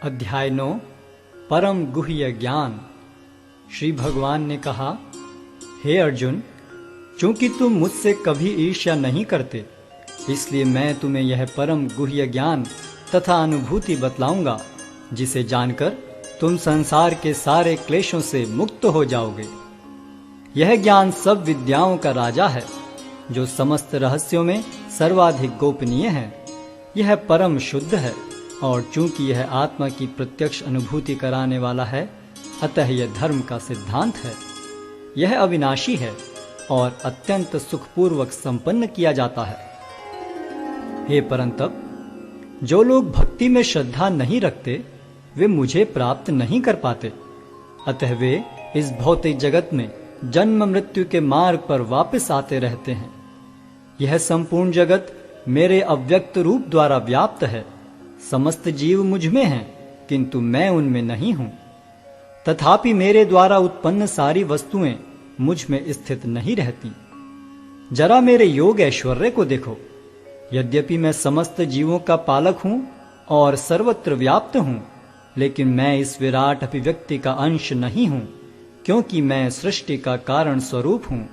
अध्याय 9 परम गुह्य ज्ञान। श्री भगवान ने कहा, हे अर्जुन, चूंकि तुम मुझसे कभी ईर्ष्या नहीं करते, इसलिए मैं तुम्हें यह परम गुह्य ज्ञान तथा अनुभूति बतलाऊंगा, जिसे जानकर तुम संसार के सारे क्लेशों से मुक्त हो जाओगे। यह ज्ञान सब विद्याओं का राजा है, जो समस्त रहस्यों में सर्वाधिक गोपनीय है। यह परम शुद्ध है, और चूंकि यह आत्मा की प्रत्यक्ष अनुभूति कराने वाला है, अतः यह धर्म का सिद्धांत है। यह अविनाशी है और अत्यंत सुखपूर्वक संपन्न किया जाता है। हे परंतप, जो लोग भक्ति में श्रद्धा नहीं रखते, वे मुझे प्राप्त नहीं कर पाते। अतः वे इस भौतिक जगत में जन्म मृत्यु के मार्ग पर वापस आते रहते हैं। यह संपूर्ण जगत मेरे अव्यक्त रूप द्वारा व्याप्त है। समस्त जीव मुझ में हैं, किंतु मैं उनमें नहीं हूं। तथापि मेरे द्वारा उत्पन्न सारी वस्तुएं मुझ में स्थित नहीं रहती। जरा मेरे योग ऐश्वर्य को देखो। यद्यपि मैं समस्त जीवों का पालक हूं और सर्वत्र व्याप्त हूं, लेकिन मैं इस विराट अभिव्यक्ति का अंश नहीं हूं, क्योंकि मैं सृष्टि का कारण स्वरूप हूं।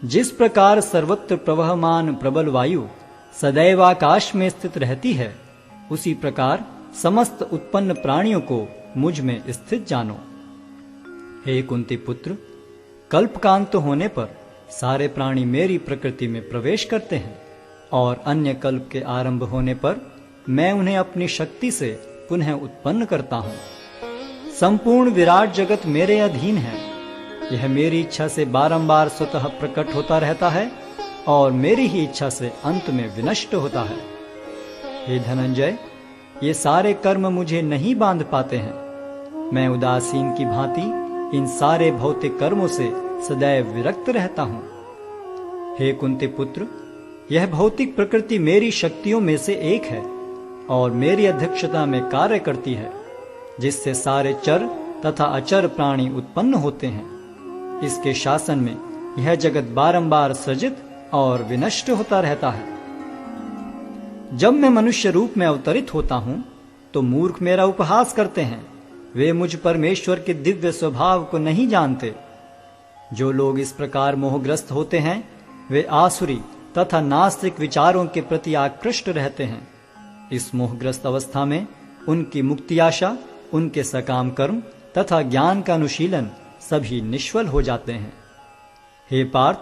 जिस प्रकार सर्वत्र प्रवहमान प्रबल वायु सदैव आकाश में स्थित रहती है, उसी प्रकार समस्त उत्पन्न प्राणियों को मुझ में स्थित जानो। हे कुंती पुत्र, कल्पकांत होने पर सारे प्राणी मेरी प्रकृति में प्रवेश करते हैं, और अन्य कल्प के आरंभ होने पर मैं उन्हें अपनी शक्ति से पुनः उत्पन्न करता हूं। संपूर्ण विराट जगत मेरे अधीन है। यह मेरी इच्छा से बारंबार स्वतः प्रकट होता रहता है और मेरी ही इच्छा से अंत में विनष्ट होता है। हे धनंजय, ये सारे कर्म मुझे नहीं बांध पाते हैं। मैं उदासीन की भांति इन सारे भौतिक कर्मों से सदैव विरक्त रहता हूं। हे कुंती पुत्र, यह भौतिक प्रकृति मेरी शक्तियों में से एक है और मेरी अध्यक्षता में कार्य करती है, जिससे सारे चर तथा अचर प्राणी उत्पन्न होते हैं। इसके शासन में यह जगत बारंबार सृजित और विनष्ट होता रहता है। जब मैं मनुष्य रूप में अवतरित होता हूं, तो मूर्ख मेरा उपहास करते हैं। वे मुझ परमेश्वर के दिव्य स्वभाव को नहीं जानते। जो लोग इस प्रकार मोहग्रस्त होते हैं, वे आसुरी तथा नास्तिक विचारों के प्रति आकृष्ट रहते हैं। इस मोहग्रस्त अवस्था में उनकी मुक्ति आशा, उनके सकाम कर्म तथा ज्ञान का अनुशीलन सभी निष्फल हो जाते हैं। हे पार्थ,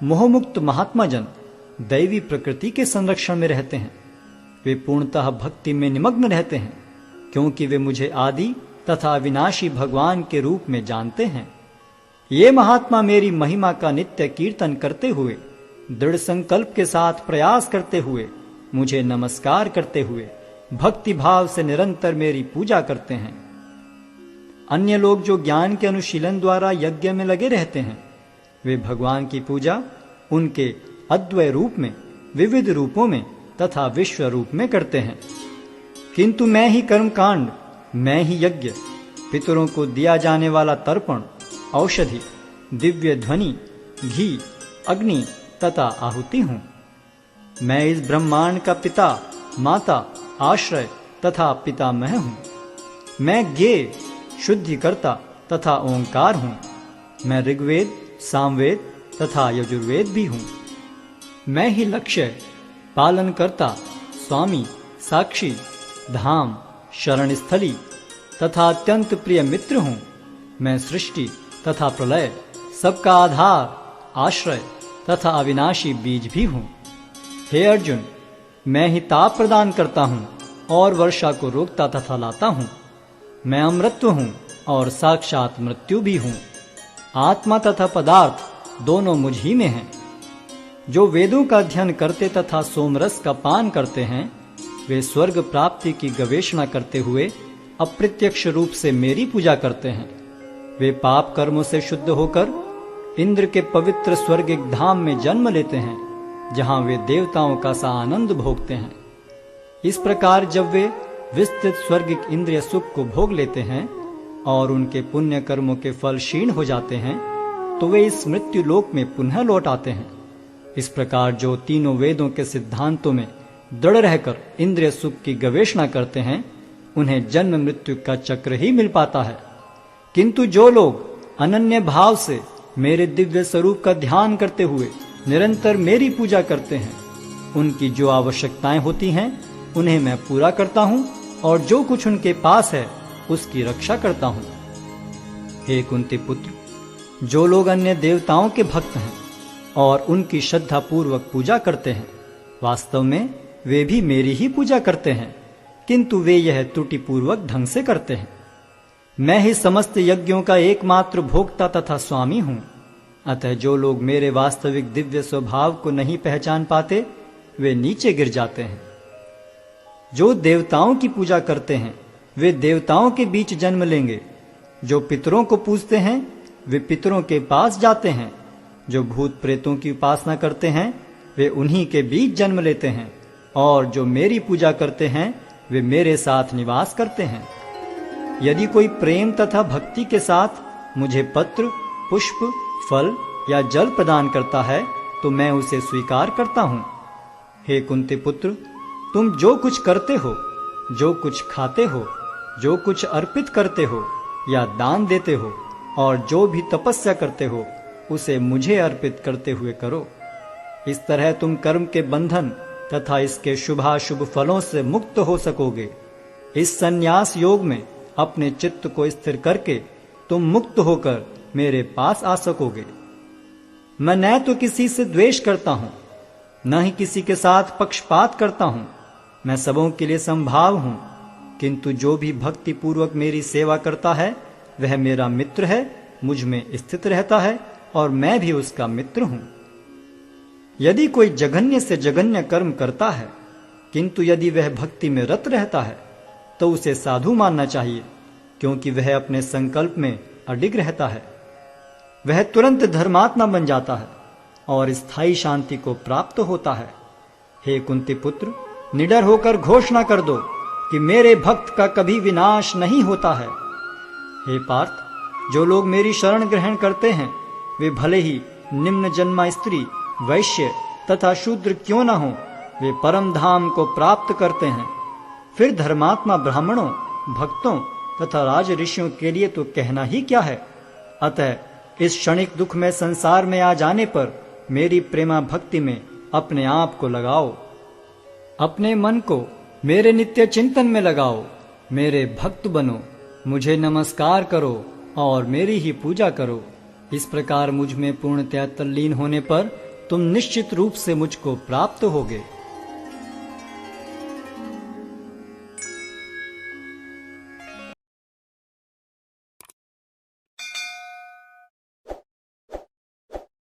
मोहमुक्त महात्मा जन दैवी प्रकृति के संरक्षण में रहते हैं। वे पूर्णतः भक्ति में निमग्न रहते हैं, क्योंकि वे मुझे आदि तथा विनाशी भगवान के रूप में जानते हैं। ये महात्मा मेरी महिमा का नित्य कीर्तन करते हुए, दृढ़ संकल्प के साथ प्रयास करते हुए, मुझे नमस्कार करते हुए भक्ति भाव से निरंतर मेरी पूजा करते हैं। अन्य लोग जो ज्ञान के अनुशीलन द्वारा यज्ञ में लगे रहते हैं, वे भगवान की पूजा उनके अद्वय रूप में, विविध रूपों में तथा विश्व रूप में करते हैं। किंतु मैं ही कर्मकांड, मैं ही यज्ञ, पितरों को दिया जाने वाला तर्पण, औषधि, दिव्य ध्वनि, घी, अग्नि तथा आहुति हूं। मैं इस ब्रह्मांड का पिता, माता, आश्रय तथा पितामह हूं। मैं ज्ञेय, शुद्धिकर्ता तथा ओंकार हूं। मैं ऋग्वेद, सामवेद तथा यजुर्वेद भी हूं। मैं ही लक्ष्य, पालनकर्ता, स्वामी, साक्षी, धाम, शरण स्थली तथा अत्यंत प्रिय मित्र हूं। मैं सृष्टि तथा प्रलय, सबका आधार, आश्रय तथा अविनाशी बीज भी हूं। हे अर्जुन, मैं ही ताप प्रदान करता हूं और वर्षा को रोकता तथा लाता हूं। मैं अमृतत्व हूं और साक्षात मृत्यु भी हूं। आत्मा तथा पदार्थ दोनों मुझ ही में हैं। जो वेदों का अध्ययन करते तथा सोमरस का पान करते हैं, वे स्वर्ग प्राप्ति की गवेषणा करते हुए अप्रत्यक्ष रूप से मेरी पूजा करते हैं। वे पाप कर्मों से शुद्ध होकर इंद्र के पवित्र स्वर्गिक धाम में जन्म लेते हैं, जहां वे देवताओं का सा आनंद भोगते हैं। इस प्रकार जब वे विस्तृत स्वर्गिक इंद्रिय सुख को भोग लेते हैं और उनके पुण्य कर्मों के फल क्षीण हो जाते हैं, तो वे इस मृत्यु लोक में पुनः लौट आते हैं। इस प्रकार जो तीनों वेदों के सिद्धांतों में दृढ़ रहकर इंद्रिय सुख की गवेषणा करते हैं, उन्हें जन्म मृत्यु का चक्र ही मिल पाता है। किंतु जो लोग अनन्य भाव से मेरे दिव्य स्वरूप का ध्यान करते हुए निरंतर मेरी पूजा करते हैं, उनकी जो आवश्यकताएं होती हैं उन्हें मैं पूरा करता हूं और जो कुछ उनके पास है उसकी रक्षा करता हूं। हे कुंती पुत्र, जो लोग अन्य देवताओं के भक्त हैं और उनकी श्रद्धा पूर्वक पूजा करते हैं, वास्तव में वे भी मेरी ही पूजा करते हैं, किंतु वे यह त्रुटिपूर्वक ढंग से करते हैं। मैं ही समस्त यज्ञों का एकमात्र भोक्ता तथा स्वामी हूं। अतः जो लोग मेरे वास्तविक दिव्य स्वभाव को नहीं पहचान पाते, वे नीचे गिर जाते हैं। जो देवताओं की पूजा करते हैं वे देवताओं के बीच जन्म लेंगे। जो पितरों को पूजते हैं वे पितरों के पास जाते हैं। जो भूत प्रेतों की उपासना करते हैं वे उन्हीं के बीच जन्म लेते हैं। और जो मेरी पूजा करते हैं वे मेरे साथ निवास करते हैं। यदि कोई प्रेम तथा भक्ति के साथ मुझे पत्र, पुष्प, फल या जल प्रदान करता है तो मैं उसे स्वीकार करता हूं। हे कुंती पुत्र, तुम जो कुछ करते हो, जो कुछ खाते हो, जो कुछ अर्पित करते हो या दान देते हो और जो भी तपस्या करते हो, उसे मुझे अर्पित करते हुए करो। इस तरह तुम कर्म के बंधन तथा इसके शुभाशुभ फलों से मुक्त हो सकोगे। इस संन्यास योग में अपने चित्त को स्थिर करके तुम मुक्त होकर मेरे पास आ सकोगे। मैं न तो किसी से द्वेष करता हूं, न ही किसी के साथ पक्षपात करता हूं। मैं सबों के लिए संभाव हूं, किंतु जो भी भक्ति पूर्वक मेरी सेवा करता है वह मेरा मित्र है, मुझ में स्थित रहता है और मैं भी उसका मित्र हूं। यदि कोई जघन्य से जघन्य कर्म करता है, किंतु यदि वह भक्ति में रत रहता है तो उसे साधु मानना चाहिए, क्योंकि वह अपने संकल्प में अडिग रहता है। वह तुरंत धर्मात्मा बन जाता है और स्थायी शांति को प्राप्त होता है। हे कुंती पुत्र, निडर होकर घोषणा कर दो कि मेरे भक्त का कभी विनाश नहीं होता है। हे पार्थ, जो लोग मेरी शरण ग्रहण करते हैं वे भले ही निम्न जन्मा स्त्री, वैश्य तथा शूद्र क्यों न हो, वे परम धाम को प्राप्त करते हैं। फिर धर्मात्मा ब्राह्मणों, भक्तों तथा राज ऋषियों के लिए तो कहना ही क्या है। अतः इस क्षणिक दुख में संसार में आ जाने पर मेरी प्रेमा भक्ति में अपने आप को लगाओ। अपने मन को मेरे नित्य चिंतन में लगाओ। मेरे भक्त बनो, मुझे नमस्कार करो और मेरी ही पूजा करो। इस प्रकार मुझ में पूर्णतया तल्लीन होने पर तुम निश्चित रूप से मुझको प्राप्त होगे।